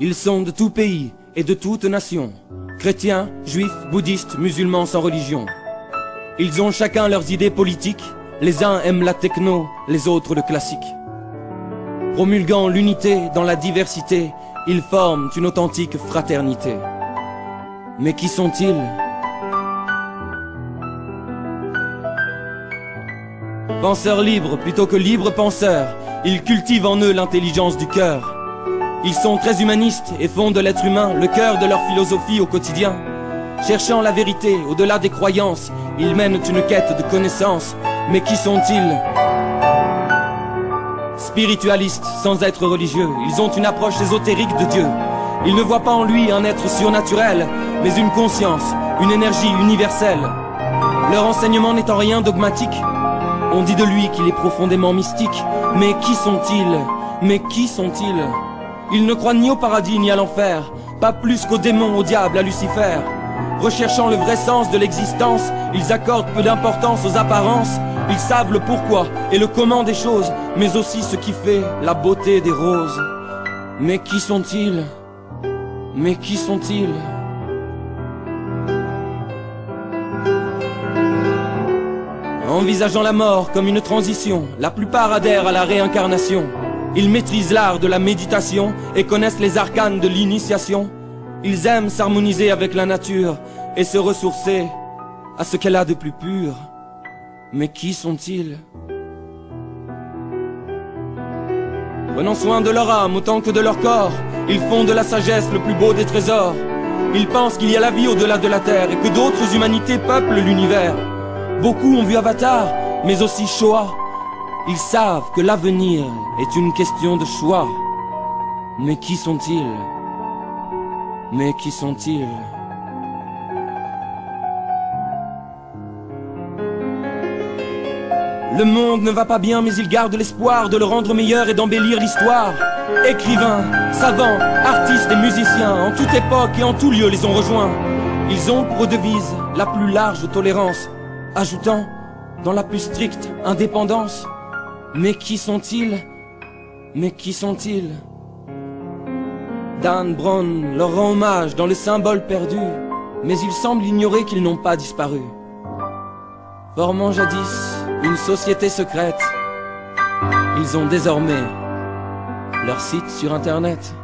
Ils sont de tout pays et de toute nation, chrétiens, juifs, bouddhistes, musulmans sans religion. Ils ont chacun leurs idées politiques, les uns aiment la techno, les autres le classique. Promulguant l'unité dans la diversité, ils forment une authentique fraternité. Mais qui sont-ils? Penseurs libres plutôt que libres penseurs, ils cultivent en eux l'intelligence du cœur. Ils sont très humanistes et font de l'être humain le cœur de leur philosophie au quotidien. Cherchant la vérité au-delà des croyances, ils mènent une quête de connaissances. Mais qui sont-ils? Spiritualistes sans être religieux, ils ont une approche ésotérique de Dieu. Ils ne voient pas en lui un être surnaturel, mais une conscience, une énergie universelle. Leur enseignement n'étant rien dogmatique, on dit de lui qu'il est profondément mystique. Mais qui sont-ils? Mais qui sont-ils? Ils ne croient ni au paradis ni à l'enfer, pas plus qu'aux démons, au diable, à Lucifer. Recherchant le vrai sens de l'existence, ils accordent peu d'importance aux apparences. Ils savent le pourquoi et le comment des choses, mais aussi ce qui fait la beauté des roses. Mais qui sont-ils? Mais qui sont-ils? Envisageant la mort comme une transition, la plupart adhèrent à la réincarnation. Ils maîtrisent l'art de la méditation et connaissent les arcanes de l'initiation. Ils aiment s'harmoniser avec la nature et se ressourcer à ce qu'elle a de plus pur. Mais qui sont-ils? Prenant soin de leur âme autant que de leur corps, ils font de la sagesse le plus beau des trésors. Ils pensent qu'il y a la vie au-delà de la terre et que d'autres humanités peuplent l'univers. Beaucoup ont vu Avatar, mais aussi Shoah. Ils savent que l'avenir est une question de choix. Mais qui sont-ils? Mais qui sont-ils? Le monde ne va pas bien, mais ils gardent l'espoir de le rendre meilleur et d'embellir l'histoire. Écrivains, savants, artistes et musiciens, en toute époque et en tout lieu les ont rejoints. Ils ont pour devise la plus large tolérance, ajoutant dans la plus stricte indépendance. Mais qui sont-ils? Mais qui sont-ils? Dan Brown leur rend hommage dans le symbole perdu, mais il semble ignorer qu'ils n'ont pas disparu. Formant jadis une société secrète, ils ont désormais leur site sur internet.